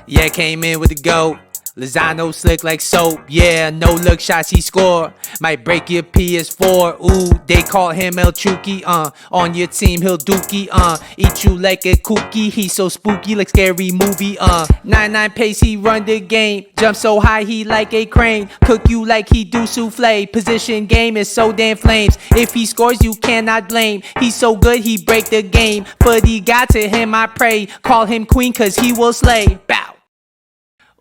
Yeah, came in with the GOAT. Lozano slick like soap. Yeah, no look shots he score. Might break your PS4. Ooh, they call him El Chucky. On your team he'll dookie. Eat you like a cookie. He so spooky like scary movie. 99 pace he run the game. Jump so high he like a crane. Cook you like he do souffle. Position game is so damn flames. If he scores you cannot blame. He's so good he break the game. Futties got to him I pray. Call him queen cause he will slay. Bow.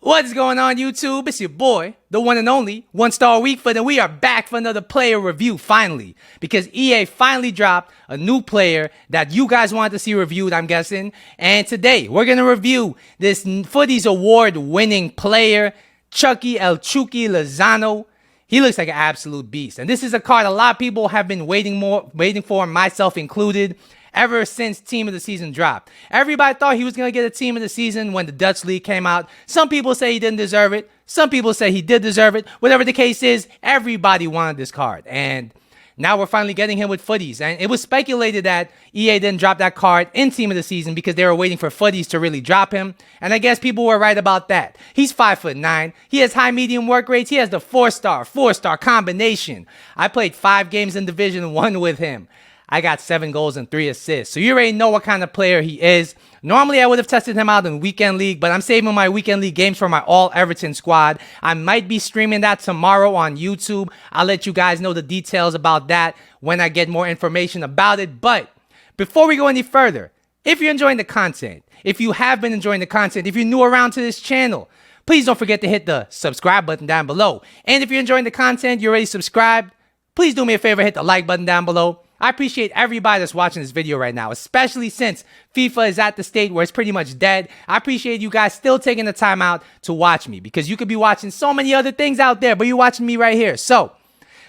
What's going on YouTube? It's your boy, the one and only, One Star Week for, and we are back for another player review finally. Because EA finally dropped a new player that you guys wanted to see reviewed, I'm guessing. And today, we're going to review this Futties award-winning player, Chucky El Chucky Lozano. He looks like an absolute beast. And this is a card a lot of people have been waiting for, myself included, ever since Team of the Season dropped. Everybody thought he was going to get a Team of the Season when the Dutch League came out. Some people say he didn't deserve it. Some people say he did deserve it. Whatever the case is, everybody wanted this card. And now we're finally getting him with Futties. And it was speculated that EA didn't drop that card in Team of the Season because they were waiting for Futties to really drop him. And I guess people were right about that. He's 5'9". He has high medium work rates. He has the 4-star combination. I played 5 games in Division 1 with him. I got 7 goals and 3 assists. So you already know what kind of player he is. Normally, I would have tested him out in Weekend League, but I'm saving my Weekend League games for my All Everton squad. I might be streaming that tomorrow on YouTube. I'll let you guys know the details about that when I get more information about it. But before we go any further, if you're enjoying the content, if you have been enjoying the content, if you're new around to this channel, please don't forget to hit the subscribe button down below. And if you're enjoying the content, you're already subscribed, please do me a favor, hit the like button down below. I appreciate everybody that's watching this video right now, especially since FIFA is at the state where it's pretty much dead. I appreciate you guys still taking the time out to watch me because you could be watching so many other things out there, but you're watching me right here. So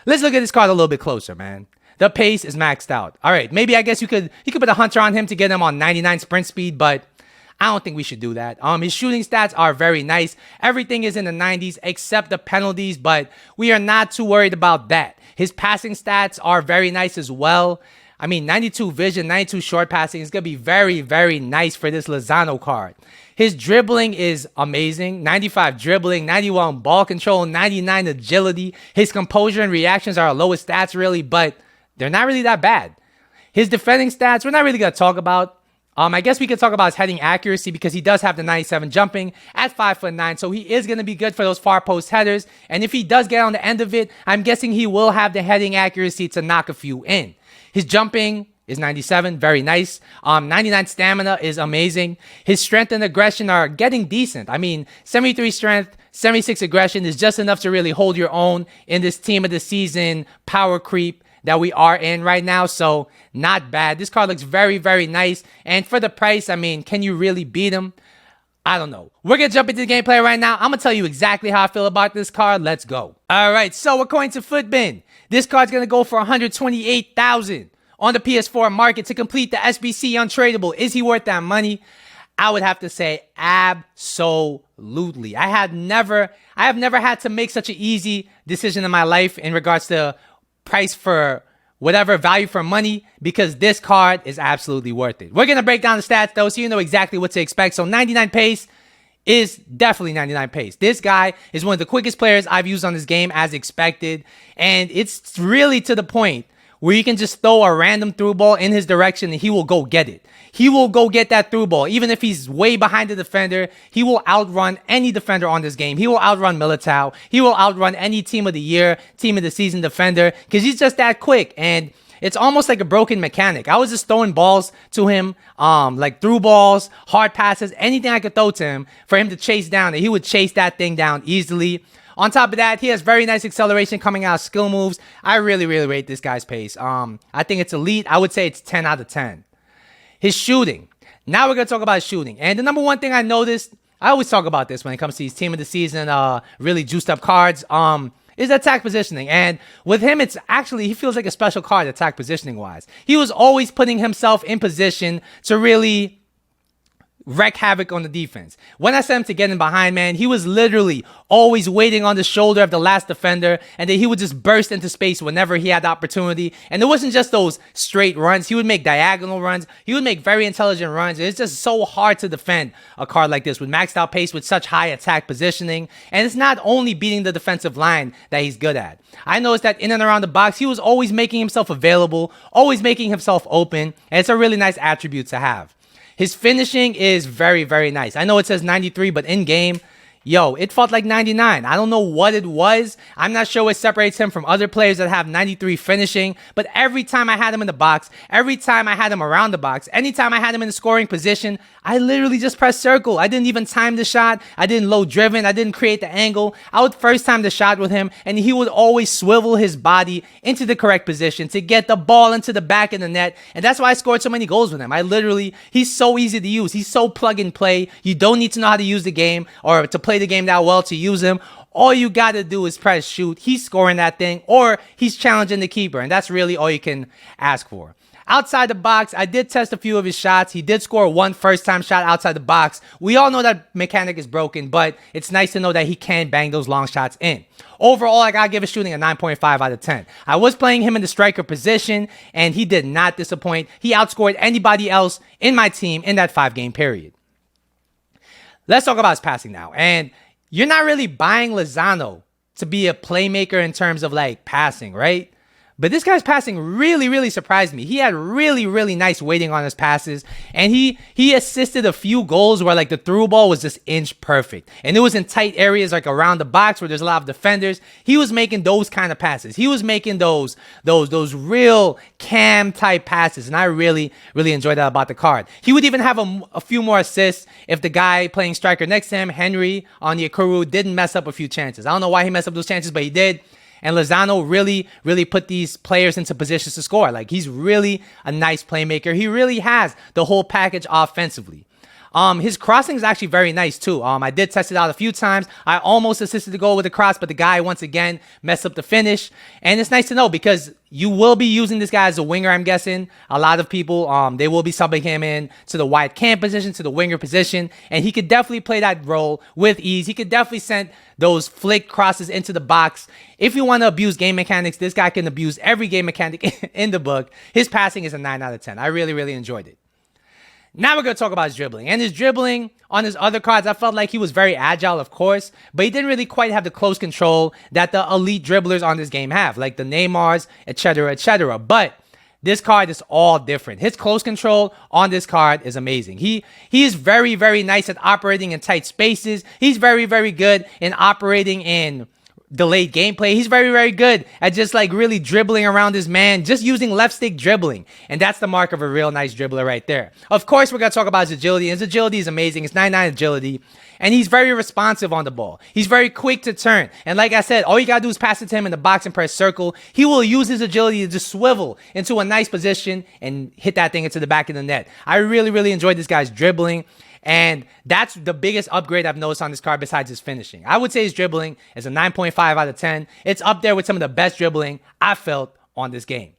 let's look at this card a little bit closer, man. The pace is maxed out. All right, maybe I guess you could put a hunter on him to get him on 99 sprint speed, but I don't think we should do that. His shooting stats are very nice. Everything is in the 90s except the penalties, but we are not too worried about that. His passing stats are very nice as well. I mean, 92 vision, 92 short passing is going to be very, very nice for this Lozano card. His dribbling is amazing. 95 dribbling, 91 ball control, 99 agility. His composure and reactions are our lowest stats really, but they're not really that bad. His defending stats, we're not really going to talk about. I guess we could talk about his heading accuracy because he does have the 97 jumping at 5'9", so he is going to be good for those far post headers. And if he does get on the end of it, I'm guessing he will have the heading accuracy to knock a few in. His jumping is 97, very nice. 99 stamina is amazing. His strength and aggression are getting decent. I mean, 73 strength, 76 aggression is just enough to really hold your own in this Team of the Season power creep that we are in right now, so not bad. This card looks very, very nice, and for the price, I mean, can you really beat him? I don't know. We're gonna jump into the gameplay right now. I'm gonna tell you exactly how I feel about this card. Let's go. All right, so according to Footbin, this card's gonna go for 128,000 on the PS4 market to complete the SBC untradeable. Is he worth that money? I would have to say absolutely. I have never had to make such an easy decision in my life in regards to price for whatever value for money, because this card is absolutely worth it. We're going to break down the stats though, so you know exactly what to expect. So 99 pace is definitely 99 pace. This guy is one of the quickest players I've used on this game as expected. And it's really to the point where you can just throw a random through ball in his direction and he will go get it. He will go get that through ball. Even if he's way behind the defender, he will outrun any defender on this game. He will outrun Militao. He will outrun any Team of the Year, Team of the Season defender because he's just that quick. And it's almost like a broken mechanic. I was just throwing balls to him, like through balls, hard passes, anything I could throw to him for him to chase down. And he would chase that thing down easily. On top of that, he has very nice acceleration coming out of skill moves. I really, really rate this guy's pace. I think it's elite. I would say it's 10 out of 10. His shooting. Now we're going to talk about his shooting. And the number one thing I noticed, I always talk about this when it comes to these Team of the Season, really juiced up cards, is attack positioning. And with him, it's actually, he feels like a special card attack positioning wise. He was always putting himself in position to really wreak havoc on the defense. When I sent him to get in behind, man, he was literally always waiting on the shoulder of the last defender, and then he would just burst into space whenever he had the opportunity. And it wasn't just those straight runs. He would make diagonal runs. He would make very intelligent runs. It's just so hard to defend a card like this with maxed out pace, with such high attack positioning. And it's not only beating the defensive line that he's good at. I noticed that in and around the box, he was always making himself available, always making himself open, and it's a really nice attribute to have. His finishing is very, very nice. I know it says 93, but in game, yo, it felt like 99. I don't know what it was. I'm not sure what separates him from other players that have 93 finishing, but every time I had him in the box, every time I had him around the box, anytime I had him in the scoring position, I literally just pressed circle. I didn't even time the shot. I didn't low driven. I didn't create the angle. I would first time the shot with him, and he would always swivel his body into the correct position to get the ball into the back of the net, and that's why I scored so many goals with him. He's so easy to use. He's so plug and play. You don't need to know how to use the game or to play the game that well to use him. All you got to do is press shoot. He's scoring that thing, or he's challenging the keeper, and that's really all you can ask for. Outside the box, I did test a few of his shots. He did score one first-time shot outside the box. We all know that mechanic is broken, but it's nice to know that he can bang those long shots in. Overall, I gotta give his shooting a 9.5 out of 10. I was playing him in the striker position, and he did not disappoint. He outscored anybody else in my team in that 5-game period. Let's talk about his passing now. And you're not really buying Lozano to be a playmaker in terms of like passing, right? But this guy's passing really, really surprised me. He had really, really nice weighting on his passes. And he assisted a few goals where like the through ball was just inch perfect. And it was in tight areas like around the box where there's a lot of defenders. He was making those kind of passes. He was making those real cam type passes. And I really, really enjoyed that about the card. He would even have a few more assists if the guy playing striker next to him, Henry on the Akuru, didn't mess up a few chances. I don't know why he messed up those chances, but he did. And Lozano really, really put these players into positions to score. Like, he's really a nice playmaker. He really has the whole package offensively. His crossing is actually very nice too. I did test it out a few times. I almost assisted the goal with the cross, but the guy once again messed up the finish. And it's nice to know because you will be using this guy as a winger, I'm guessing. A lot of people, they will be subbing him in to the wide cam position, to the winger position, and he could definitely play that role with ease. He could definitely send those flick crosses into the box. If you want to abuse game mechanics, this guy can abuse every game mechanic in the book. His passing is a 9 out of 10. I really, really enjoyed it. Now we're going to talk about his dribbling. And his dribbling on his other cards, I felt like he was very agile, of course, but he didn't really quite have the close control that the elite dribblers on this game have, like the Neymars, etc., etc. But this card is all different. His close control on this card is amazing. He is very, very nice at operating in tight spaces. He's very, very good in operating in delayed gameplay. He's very, very good at just like really dribbling around his man, just using left stick dribbling. And that's the mark of a real nice dribbler right there. Of course, we're going to talk about his agility. His agility is amazing. It's 99 agility. And he's very responsive on the ball. He's very quick to turn. And like I said, all you got to do is pass it to him in the box and press circle. He will use his agility to just swivel into a nice position and hit that thing into the back of the net. I really, really enjoyed this guy's dribbling. And that's the biggest upgrade I've noticed on this card besides his finishing. I would say his dribbling is a 9.5 out of 10. It's up there with some of the best dribbling I felt on this game.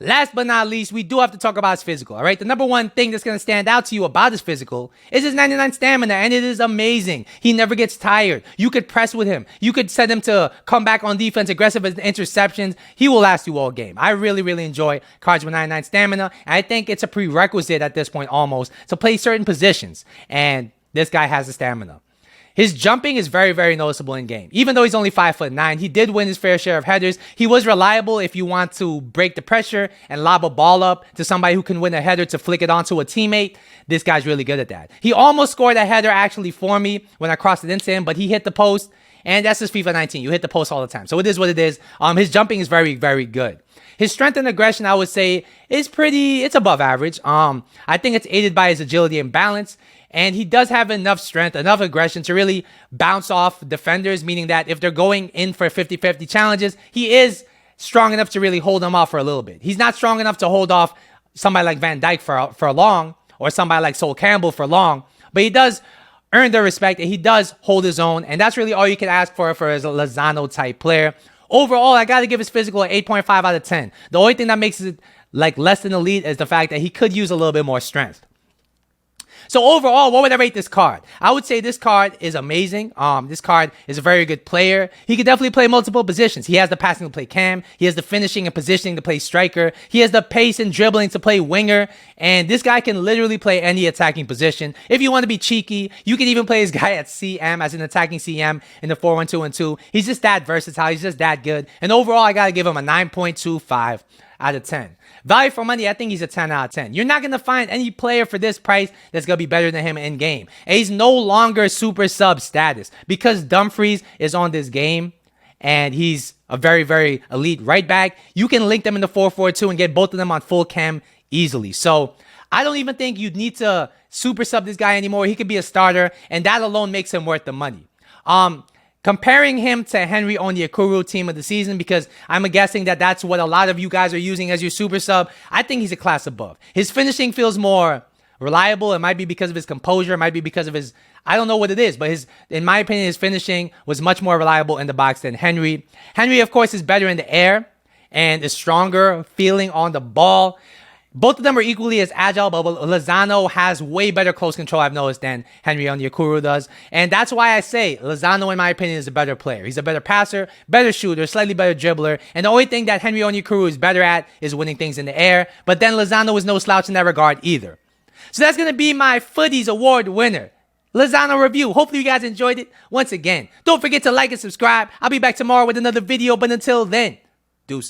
Last but not least, we do have to talk about his physical, all right? The number one thing that's going to stand out to you about his physical is his 99 stamina, and it is amazing. He never gets tired. You could press with him. You could set him to come back on defense, aggressive as interceptions. He will last you all game. I really, really enjoy cards with 99 stamina, and I think it's a prerequisite at this point almost to play certain positions, and this guy has the stamina. His jumping is very, very noticeable in game. Even though he's only 5'9", he did win his fair share of headers. He was reliable if you want to break the pressure and lob a ball up to somebody who can win a header to flick it onto a teammate. This guy's really good at that. He almost scored a header actually for me when I crossed it into him, but he hit the post. And that's just FIFA 19. You hit the post all the time. So it is what it is. His jumping is very, very good. His strength and aggression, I would say, is it's above average. I think it's aided by his agility and balance. And he does have enough strength, enough aggression to really bounce off defenders, meaning that if they're going in for 50-50 challenges, he is strong enough to really hold them off for a little bit. He's not strong enough to hold off somebody like Van Dijk for long, or somebody like Sol Campbell for long, but he does earn their respect, and he does hold his own, and that's really all you can ask for as a Lozano-type player. Overall, I got to give his physical an 8.5 out of 10. The only thing that makes it like less than elite is the fact that he could use a little bit more strength. So overall, what would I rate this card? I would say this card is amazing. This card is a very good player. He could definitely play multiple positions. He has the passing to play cam. He has the finishing and positioning to play striker. He has the pace and dribbling to play winger. And this guy can literally play any attacking position. If you want to be cheeky, you can even play this guy at CM as an attacking CM in the 4-1-2-1-2. He's just that versatile. He's just that good. And overall, I got to give him a 9.25 out of 10. Value for money, I think he's a 10 out of 10. You're not going to find any player for this price that's going to be better than him in game. And he's no longer super sub status because Dumfries is on this game and he's a very, very elite right back. You can link them in the 4-4-2 and get both of them on full chem easily. So I don't even think you'd need to super sub this guy anymore. He could be a starter and that alone makes him worth the money. Comparing him to Henry Onyekuru team of the season, because I'm guessing that that's what a lot of you guys are using as your super sub, I think he's a class above. His finishing feels more reliable. It might be because of his composure. It might be because of his, I don't know what it is, but in my opinion, his finishing was much more reliable in the box than Henry. Henry, of course, is better in the air and is stronger feeling on the ball. Both of them are equally as agile, but Lozano has way better close control, I've noticed, than Henry Onyekuru does. And that's why I say Lozano, in my opinion, is a better player. He's a better passer, better shooter, slightly better dribbler. And the only thing that Henry Onyekuru is better at is winning things in the air. But then Lozano is no slouch in that regard either. So that's going to be my Futties Award winner, Lozano review. Hopefully you guys enjoyed it. Once again, don't forget to like and subscribe. I'll be back tomorrow with another video. But until then,